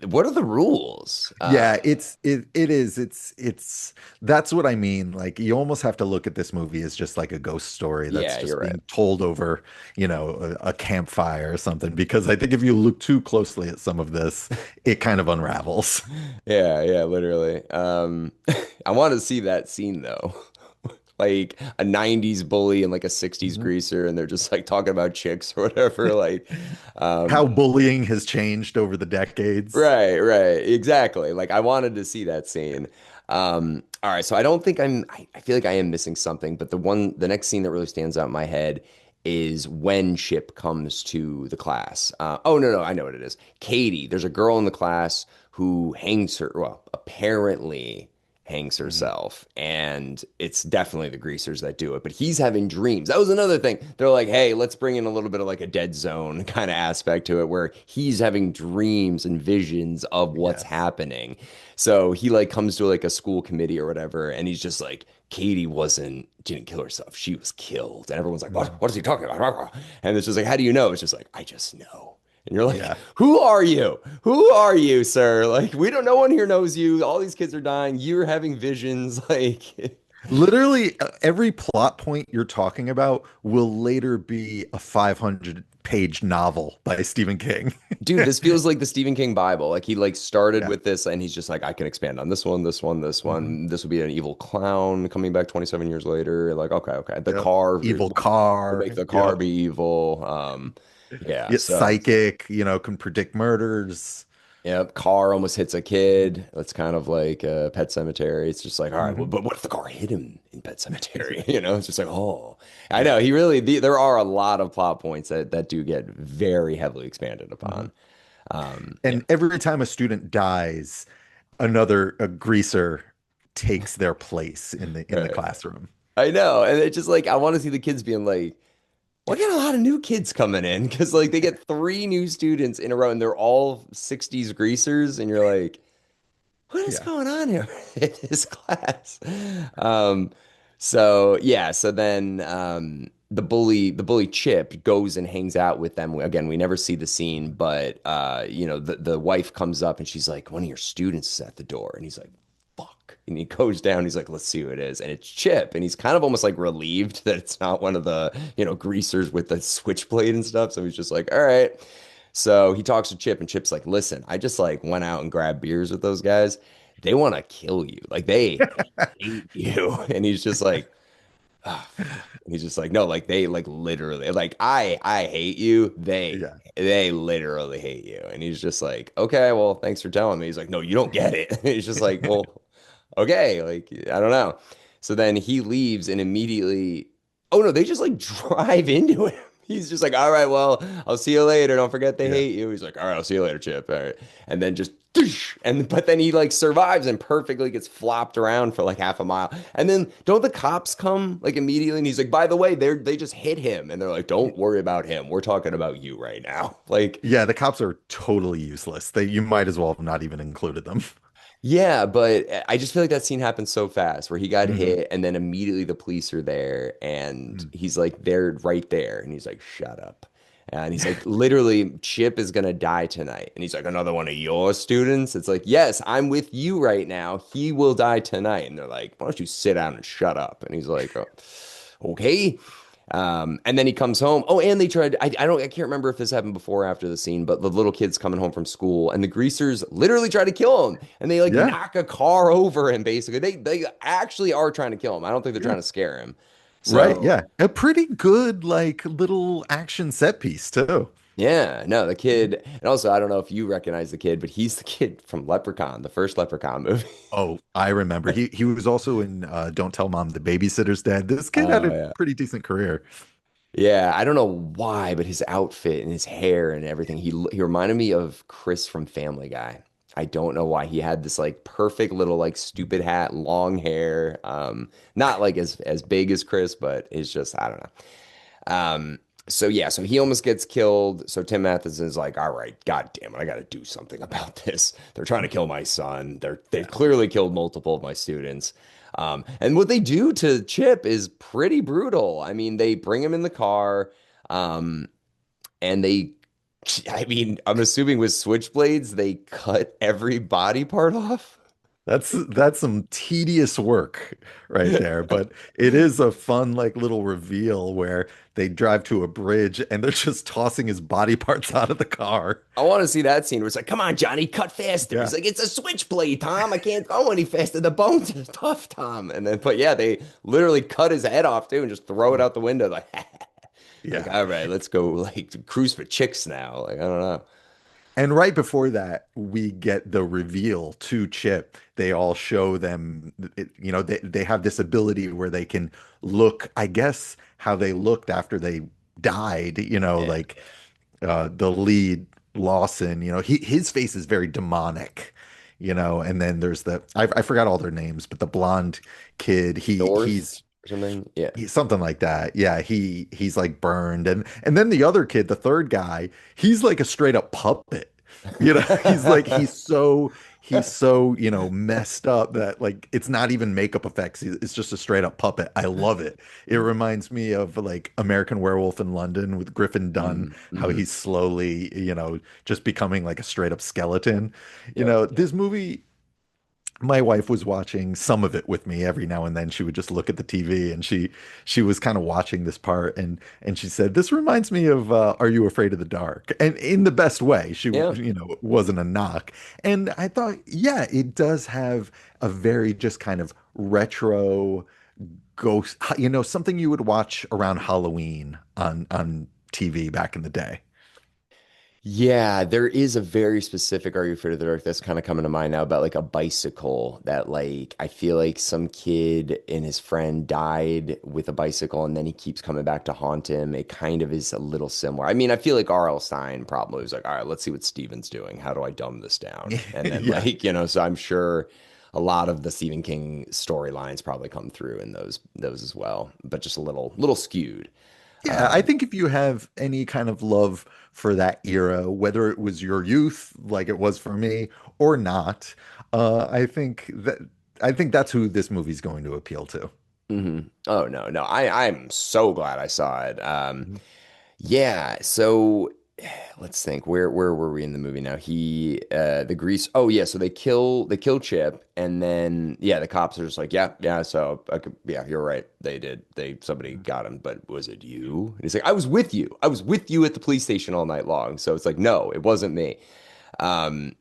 what are the rules? Yeah, it is. It's that's what I mean. Like you almost have to look at this movie as just like a ghost story that's Yeah, you're just right. being told over, a campfire or something. Because I think if you look too closely at some of this, it kind of unravels. Yeah, yeah, literally. I want to see that scene though. Like a 90s bully and like a 60s Mhm. greaser and they're just like talking about chicks or whatever um How bullying has changed over the decades. right, exactly. Like I wanted to see that scene. All right, so I don't think I feel like I am missing something, but the next scene that really stands out in my head is when Chip comes to the class. Oh no, I know what it is. Katie, there's a girl in the class who apparently hangs Mhm. herself, and it's definitely the greasers that do it. But he's having dreams. That was another thing. They're like, "Hey, let's bring in a little bit of like a dead zone kind of aspect to it, where he's having dreams and visions of what's Yes. happening." So he like comes to like a school committee or whatever, and he's just like, "Katie didn't kill herself. She was killed." And everyone's like, "What? Mhm. What is he talking about?" And it's just like, "How do you know?" It's just like, "I just know." And you're like, Yeah. "Who are you? Who are you, sir? Like, no one here knows you. All these kids are dying. You're having visions." Like, Literally, every plot point you're talking about will later be a 500 page novel by Stephen King. Dude, this feels like the Stephen King Bible. Like he like started Yeah. with this and he's just like, I can expand on this one, this one, this Mhm. one. This will be an evil clown coming back 27 years later. Like, okay, okay. The Yep. car, Evil we'll car. make the car Yep. be evil. Yeah, It's so psychic, can predict murders. yep, car almost hits a kid. It's kind of like Pet Cemetery. It's just like, all right, well, Mhm. but what if the car hit him in Pet Cemetery? It's just like, oh, I know. He really, there are a lot of plot points that do get very heavily expanded Mhm. upon. Yeah. And every time a student dies, another a greaser takes their place in the Right. classroom. I know. And it's just like, I want to see the kids being like, well, I got a lot of new kids coming in because like they get three new students in a row and they're all 60s greasers. And you're like, what is Yeah. going on here in this class? Um, so yeah, so then the bully Chip goes and hangs out with them. Again, we never see the scene, but the wife comes up and she's like, one of your students is at the door, and he's like, fuck. And he goes down, he's like, let's see who it is. And it's Chip. And he's kind of almost like relieved that it's not one of the, greasers with the switchblade and stuff. So he's just like, all right. So he talks to Chip, and Chip's like, listen, I just like went out and grabbed beers with those guys. They want to kill you. Like they hate you. And he's just like, oh, fuck. And he's just like, no, like they like literally, like I hate you. They Yeah. they literally hate you. And he's just like, okay, well, thanks for telling me. He's like, no, you don't get it. He's just like, well, okay, like I don't know. So then he leaves and immediately, oh no, they just like drive into him. He's just like, all right, well, I'll see you later. Don't forget they Yeah. hate you. He's like, all right, I'll see you later, Chip. All right. And then just but then he like survives and perfectly gets flopped around for like half a mile. And then don't the cops come like immediately? And he's like, by the way, they just hit him. And they're like, don't worry about him. We're talking about you right now. Like, Yeah, the cops are totally useless. You might as well have not even included them. yeah, but I just feel like that scene happened so fast where he got Mhm. hit and then immediately the police are there and Mhm. he's like, they're right there. And he's like, shut up. And he's like, literally, Chip is gonna die tonight. And he's like, another one of your students? It's like, yes, I'm with you right now. He will die tonight. And they're like, why don't you sit down and shut up? And he's like, oh, okay. And then he comes home. Oh, and they tried. I can't remember if this happened before or after the scene, but the little kid's coming home from school, and the greasers literally try to kill him, and they like Yeah. knock a car over him. Basically, they actually are trying to kill him. I don't think they're Yeah. trying to scare him. Right. So Yeah. A pretty good like little action set piece too. yeah, no, the kid, and also I don't know if you recognize the kid, but he's the kid from Leprechaun, the first Leprechaun movie. Oh, I remember. He was also in Don't Tell Mom the Babysitter's Dead. This kid had Oh a yeah. pretty decent career. Yeah, I don't know why, but his outfit and his hair and everything, he reminded me of Chris from Family Guy. I don't know why. He had this like perfect little like stupid hat, long hair. Not like as big as Chris, but it's just I don't know. So yeah, so he almost gets killed. So Tim Matheson is like, all right, God damn it, I got to do something about this. They're trying to kill my son. They've Yeah. clearly killed multiple of my students. And what they do to Chip is pretty brutal. I mean, they bring him in the car, um, and I mean, I'm assuming with switchblades, they cut every body part off. That's some tedious work right there, but it is a fun like little reveal where they drive to a bridge and they're just tossing his body parts out of the car. I want to see that scene where it's like, come on, Johnny, cut faster. Yeah. He's like, it's a switchblade, Tom. I can't go any faster. The bones are tough, Tom. And then, but yeah, they literally cut his head off too and just throw it out the window. Like, Yeah. all right, let's go like cruise for chicks now. Like, I don't know. And right before that, we get the reveal to Chip. They all show them, they have this ability where they can look, I guess, how they looked after they died, Yeah. like the lead Lawson, his face is very demonic, and then there's I forgot all their names, but the blonde kid, North or something. Yeah. he's something like that. Yeah, he's like burned, and then the other kid, the third guy, he's like a straight up puppet. He's like he's so messed up that like it's not even makeup effects. It's just a straight up puppet. I love it. It reminds me of like American Werewolf in London with Griffin Dunn, how Mm-hmm. he's slowly just becoming like a straight up skeleton. Yep. Yep. This movie, my wife was watching some of it with me every now and then. She would just look at the TV and she was kind of watching this part and she said, "This reminds me of Are You Afraid of the Dark?" And in the best way. Yeah. It wasn't a knock. And I thought, yeah, it does have a very just kind of retro ghost, something you would watch around Halloween on TV back in the day. Yeah, there is a very specific Are You Afraid of the Dark that's kind of coming to mind now about like a bicycle that like I feel like some kid and his friend died with a bicycle and then he keeps coming back to haunt him. It kind of is a little similar. I mean, I feel like R.L. Stein probably was like, all right, let's see what Steven's doing. How do I dumb this down? And then Yeah. like, so I'm sure a lot of the Stephen King storylines probably come through in those as well, but just a little skewed. Yeah, I Um, think if you have any kind of love for that era, whether it was your youth, like it was for me, or not, I think that's who this movie's going to appeal to. Oh no. I'm so glad I saw it. Mhm. Yeah, so let's think. Where were we in the movie now? The grease. Oh yeah, so they kill Chip, and then yeah, the cops are just like, yeah. So yeah, you're right. They did. Somebody got him, but was it you? And he's like, I was with you. I was with you at the police station all night long. So it's like, no, it wasn't me. Um,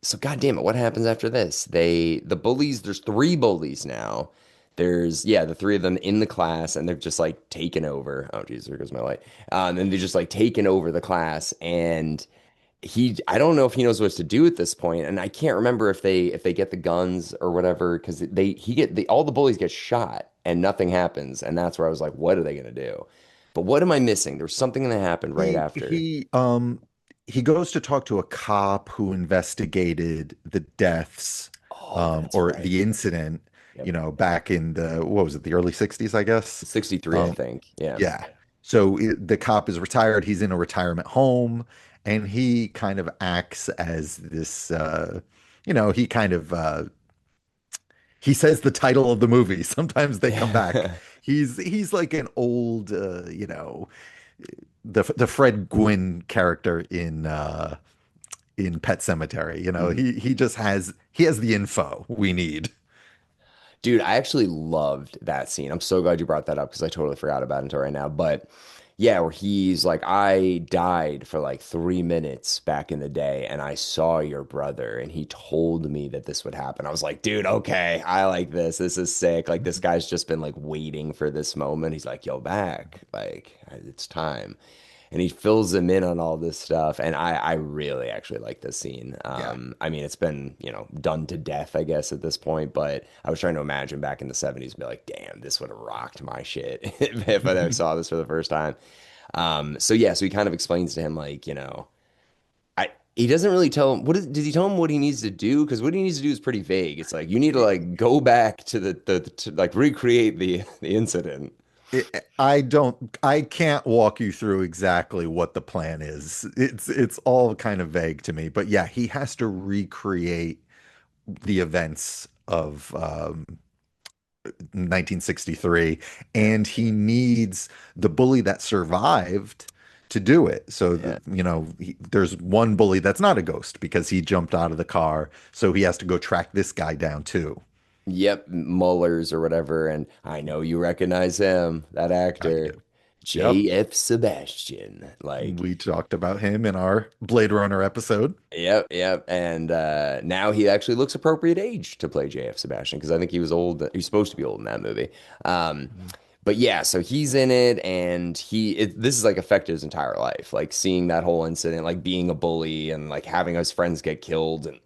so God damn it, what happens after this? The bullies, there's three bullies now. There's yeah, the three of them in the class, and they've just like taken over. Oh geez, there goes my light. And they're just like taken over the class, and I don't know if he knows what to do at this point, and I can't remember if they get the guns or whatever, because all the bullies get shot and nothing happens, and that's where I was like, what are they gonna do? But what am I missing? There was something that happened right He after. he um he goes to talk to a cop who investigated the deaths Oh, that's or right. the incident, Yep. back in the what was it, the early 60s, I guess. 63, I Um think. Yeah. yeah. So the cop is retired, he's in a retirement home and he kind of acts as this he kind of he says the title of the movie. Sometimes they come back. Yeah. He's like an old the Fred Gwynn character in Pet Cemetery. Mhm. He has the info we need. Dude, I actually loved that scene. I'm so glad you brought that up because I totally forgot about it until right now. But yeah, where he's like, I died for like 3 minutes back in the day and I saw your brother and he told me that this would happen. I was like, dude, okay, I like this. This is sick. Like, this guy's just been like waiting for this moment. He's like, yo, back. Like, it's time. And he fills them in on all this stuff. And I really actually like this scene. Yeah. I mean, it's been, done to death, I guess, at this point, but I was trying to imagine back in the 70s and be like, damn, this would have rocked my shit if I ever saw this for the first time. So yeah, so he kind of explains to him, like, he doesn't really tell him did he tell him what he needs to do? Because what he needs to do is pretty vague. It's like you need to like go back to to like recreate the incident. I can't walk you through exactly what the plan is. It's all kind of vague to me, but yeah, he has to recreate the events of 1963, Yeah. and he needs the bully that survived to do it. So, Yeah. there's one bully that's not a ghost because he jumped out of the car, so he has to go track this guy down too. Yep, Mullers or whatever. And I know you recognize him, that I actor, do. Yep. J.F. Sebastian. Like, We talked about him in our Blade Runner episode. yep. And now he actually looks appropriate age to play J.F. Sebastian because I think he was old. He was supposed to be old in that movie. Um, but yeah, so he's in it, and this is like affected his entire life. Like seeing that whole incident, like being a bully, and like having his friends get killed, and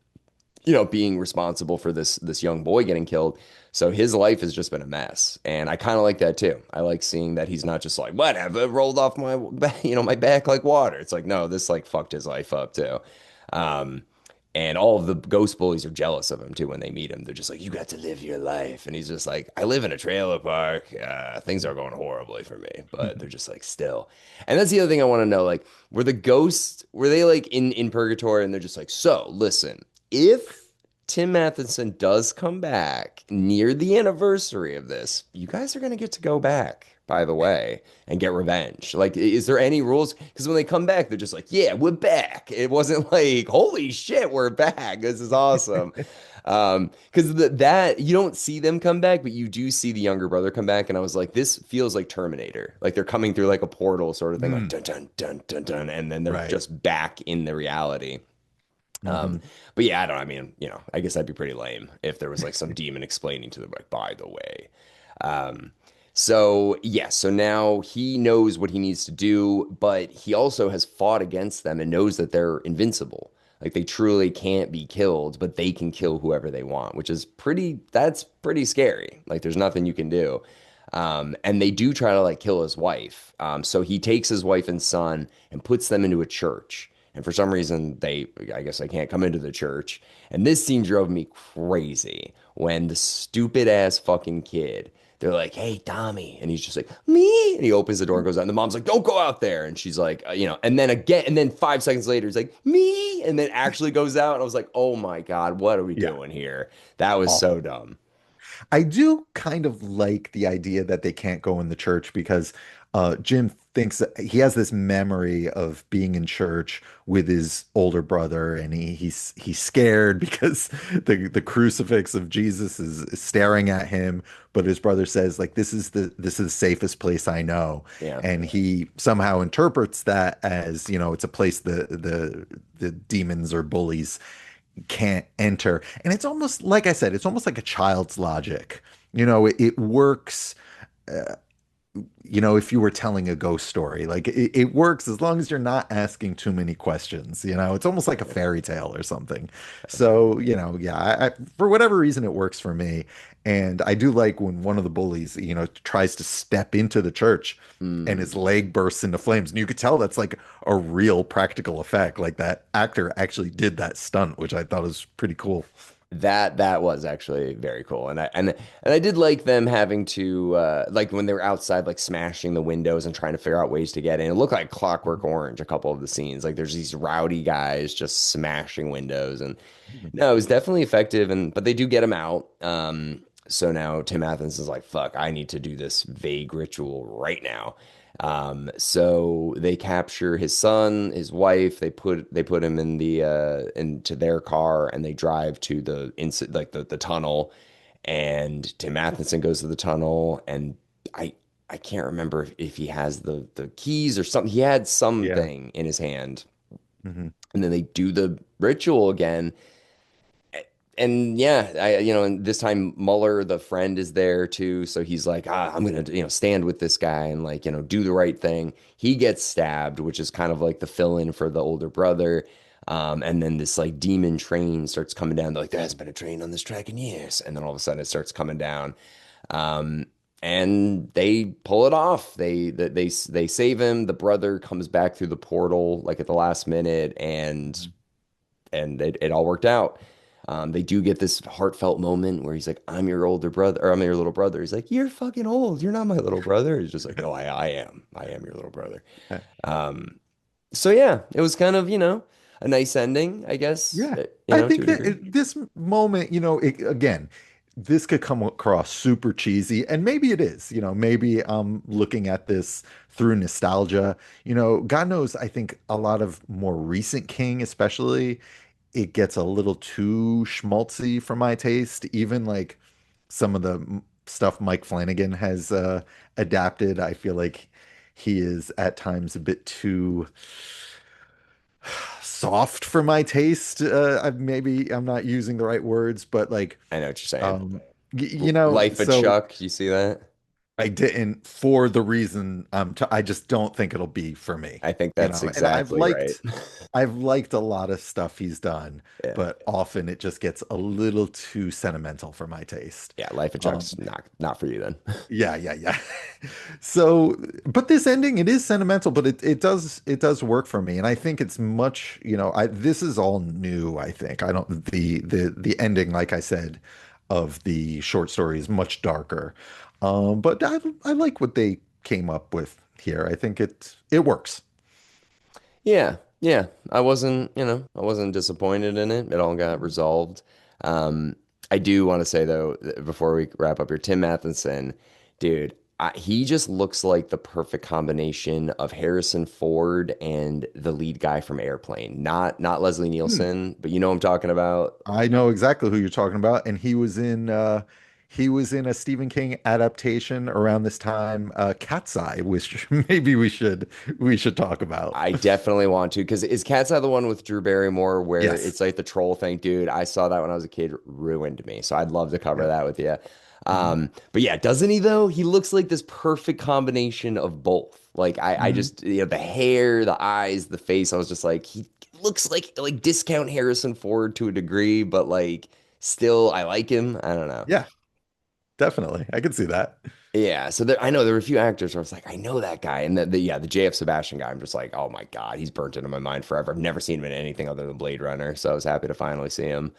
being responsible for this young boy getting killed. So his life has just been a mess, and I kind of like that too. I like seeing that he's not just like whatever, it rolled off my my back like water. It's like no, this like fucked his life up too. Um, and all of the ghost bullies are jealous of him too when they meet him. They're just like, you got to live your life, and he's just like, I live in a trailer park. Things are going horribly for me, but they're just like still. And that's the other thing I want to know. Like, were they like in purgatory, and they're just like, so listen, if Tim Matheson does come back near the anniversary of this, you guys are going to get to go back, by the way, and get revenge. Like, is there any rules? Because when they come back, they're just like, yeah, we're back. It wasn't like, holy shit, we're back. This is awesome. Because that you don't see them come back, but you do see the younger brother come back, and I was like, this feels like Terminator. Like they're coming through like a portal sort of thing, like Mm, dun dun dun dun dun, and then they're right. just back in the reality. Um, Hmm. but yeah, I don't, I mean, I guess that'd be pretty lame if there was like some demon explaining to them, like, by the way. Um, so yeah, so now he knows what he needs to do, but he also has fought against them and knows that they're invincible. Like they truly can't be killed, but they can kill whoever they want, which is that's pretty scary. Like there's nothing you can do. And they do try to like kill his wife. So he takes his wife and son and puts them into a church. And for some reason, I guess, they can't come into the church. And this scene drove me crazy when the stupid ass fucking kid, they're like, hey, Tommy. And he's just like, me. And he opens the door and goes out. And the mom's like, don't go out there. And she's like, and then again, and then 5 seconds later, he's like, me. And then actually goes out. And I was like, oh my God, what are we Yeah, doing here? That was so awful. dumb. I do kind of like the idea that they can't go in the church because Jim thinks that he has this memory of being in church with his older brother, and he's scared because the crucifix of Jesus is staring at him. But his brother says, like, this is the safest place I know, Yeah. and he somehow interprets that as, it's a place the demons or bullies can't enter. And it's almost like I said, it's almost like a child's logic. It works. uh, if you were telling a ghost story, like it works as long as you're not asking too many questions. It's almost like a fairy tale or something. So, yeah, for whatever reason, it works for me. And I do like when one of the bullies, tries to step into the church and his Mm. leg bursts into flames. And you could tell that's like a real practical effect. Like that actor actually did that stunt, which I thought was pretty cool. That was actually very cool, and I did like them having to like when they were outside, like smashing the windows and trying to figure out ways to get in. It looked like Clockwork Orange. A couple of the scenes, like there's these rowdy guys just smashing windows, and no, it was definitely effective. And but they do get him out. So now Tim Athens is like, "Fuck, I need to do this vague ritual right now." So they capture his son, his wife. They put him in the into their car and they drive to the tunnel. And Tim Matheson goes to the tunnel, and I I can't remember if he has the keys or something. He had Yeah. something in his hand, Hmm. and then they do the ritual again. And yeah, and this time Mueller, the friend, is there too. So he's like, I'm gonna, stand with this guy and like, do the right thing. He gets stabbed, which is kind of like the fill-in for the older brother. And then this like demon train starts coming down. They're like, there hasn't been a train on this track in years. And then all of a sudden it starts coming down. Um, and they pull it off. They save him. The brother comes back through the portal like at the last minute, and it all worked out. They do get this heartfelt moment where he's like, "I'm your older brother, or I'm your little brother." He's like, "You're fucking old. You're not my little brother." He's just like, "No, I am. I am your little brother." Um, so yeah, it was kind of, a nice ending, I guess, Yeah, I to think a that degree. this moment, again, this could come across super cheesy, and maybe it is. Maybe I'm looking at this through nostalgia. God knows, I think a lot of more recent King, especially, it gets a little too schmaltzy for my taste. Even like some of the stuff Mike Flanagan has adapted, I feel like he is at times a bit too soft for my taste. Maybe I'm not using the right words, but like, I know what you're saying. um, Life of so Chuck. You see that? I didn't for the reason I just don't think it'll be for me. I think that's And exactly right. I've liked a lot of stuff he's done, Yeah. but often it just gets a little too sentimental for my taste. Yeah, Life of Um, Chuck's not for you then. yeah, yeah, yeah. So, but this ending, it is sentimental, but it does work for me. And I think it's much, this is all new, I think. I don't the ending, like I said, of the short story is much darker. But I like what they came up with here. I think it works. Yeah, yeah. I wasn't disappointed in it. It all got resolved. Um, I do want to say though, before we wrap up here, Tim Matheson, dude, he just looks like the perfect combination of Harrison Ford and the lead guy from Airplane. Not Leslie Hmm. Nielsen, but you know what I'm talking about. I know exactly who you're talking about, and he was in a Stephen King adaptation around this time, Cat's Eye, which maybe we should talk about. I definitely want to because is Cat's Eye the one with Drew Barrymore where Yes. it's like the troll thing, dude? I saw that when I was a kid, ruined me. So I'd love to cover Yep. that with you. Mhm. But yeah, doesn't he though? He looks like this perfect combination of both. Like I Mhm. just the hair, the eyes, the face. I was just like, he looks like discount Harrison Ford to a degree, but like still, I like him. I don't know. Yeah, definitely. I can see that. Yeah, so I know there were a few actors where I was like, I know that guy, and the JF Sebastian guy, I'm just like, oh my God, he's burnt into my mind forever. I've never seen him in anything other than Blade Runner, so I was happy to finally see him.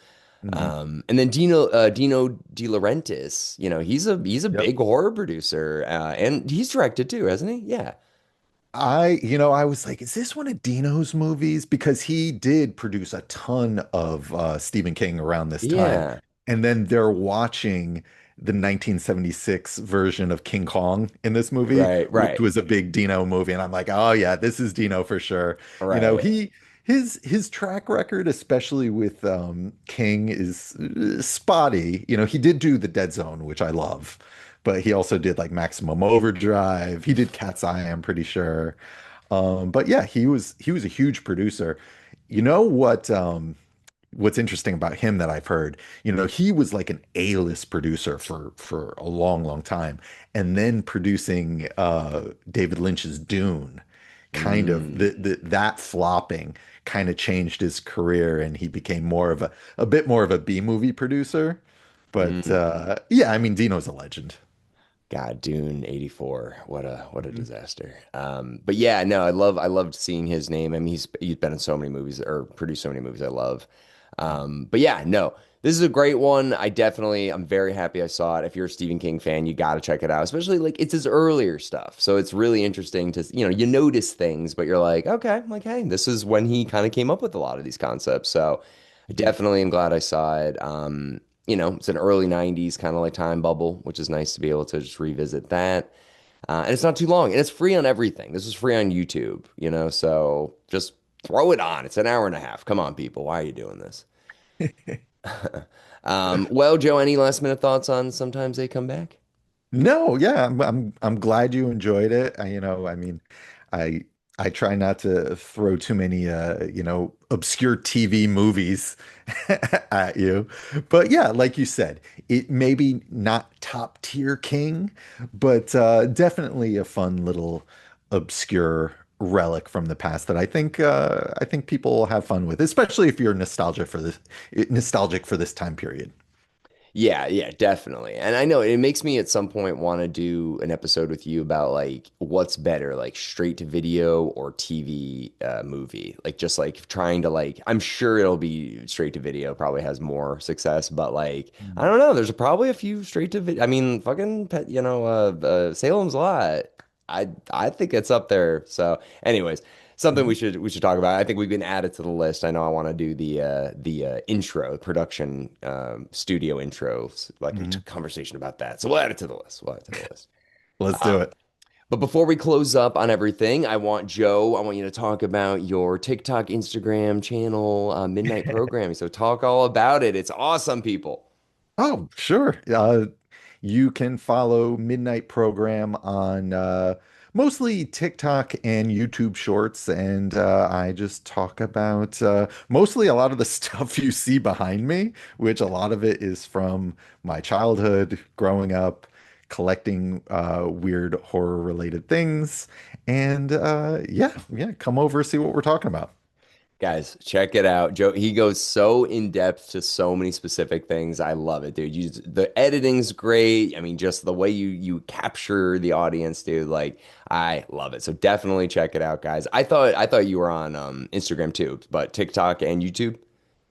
Mhm. And then Dino De Laurentiis, he's a Yep. big horror producer, and he's directed too, hasn't he? Yeah, I was like, is this one of Dino's movies? Because he did produce a ton of Stephen King around this time. yeah, And then they're watching the 1976 version of King Kong in this movie, right, which right, was a big Dino movie. And I'm like, oh yeah, this is Dino for sure. You know, right. his track record, especially with King, is spotty. You know, he did do The Dead Zone, which I love, but he also did like Maximum Overdrive. He did Cat's Eye, I'm pretty sure. But yeah, he was a huge producer. You know what's interesting about him that I've heard, he was like an A-list producer for a long, long time, and then producing David Lynch's Dune, kind of Mm, that flopping kind of changed his career, and he became more of a bit more of a B movie producer. But mm. yeah, I mean, Dino's a legend. God, Dune 84. What a Mhm. disaster. But yeah, no, I loved seeing his name. I mean, he's been in so many movies or produced so many movies I love. But yeah, no, this is a great one. I'm very happy I saw it. If you're a Stephen King fan, you got to check it out, especially like it's his earlier stuff. So it's really interesting to, you notice things, but you're like, okay, like, hey, this is when he kind of came up with a lot of these concepts. So I Mhm. definitely am glad I saw it. It's an early 90s kind of like time bubble, which is nice to be able to just revisit that. And it's not too long and it's free on everything. This is free on YouTube, so just throw it on. It's an hour and a half. Come on, people. Why are you doing this? Well, Joe, any last minute thoughts on Sometimes They Come Back? No, yeah, I'm glad you enjoyed it. I mean, I I try not to throw too many obscure TV movies at you. But yeah, like you said, it maybe not top tier King, but definitely a fun little obscure relic from the past that I think people will have fun with, especially if you're nostalgic for this time period. Yeah, yeah, definitely. And I know it makes me at some point want to do an episode with you about like what's better, like straight to video or TV movie. Like just like trying to like I'm sure it'll be straight to video probably has more success, but like I Mm. don't know, there's probably a few straight to video. I mean, fucking Salem's Lot. I think it's up there. So, anyways, something we Mhm. should talk about. I think we can add it to the list. I know I want to do the intro production studio intros, like a Mhm. conversation about that. So we'll add it to the list. We'll add it to the list. Let's do Um, it. but before we close up on everything, I want you to talk about your TikTok, Instagram channel, Midnight Programming. So talk all about it. It's awesome, people. Oh, sure. You can follow Midnight Program on mostly TikTok and YouTube Shorts, and I just talk about mostly a lot of the stuff you see behind me, which a lot of it is from my childhood, growing up, collecting weird horror-related things, and yeah, yeah, come over see what we're talking about. Guys, check it out. Joe, he goes so in depth to so many specific things. I love it, dude. The editing's great. I mean, just the way you capture the audience, dude. Like, I love it. So definitely check it out, guys. I thought you were on Instagram too, but TikTok and YouTube.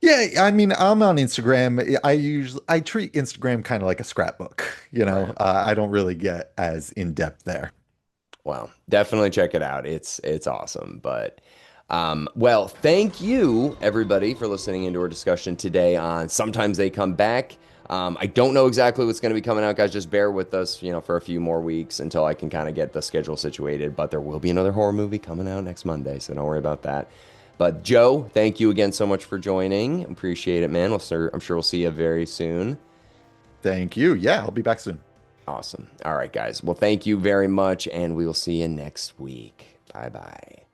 Yeah, I mean, I'm on Instagram. I treat Instagram kind of like a scrapbook, Right. I don't really get as in depth there. Well, definitely check it out. It's awesome. But Well, thank you everybody for listening into our discussion today on Sometimes They Come Back. I don't know exactly what's going to be coming out, guys. Just bear with us, for a few more weeks until I can kind of get the schedule situated. But there will be another horror movie coming out next Monday, so don't worry about that. But Joe, thank you again so much for joining. Appreciate it, man. I'm sure we'll see you very soon. Thank you. Yeah, I'll be back soon. Awesome. All right, guys. Well, thank you very much, and we will see you next week. Bye bye.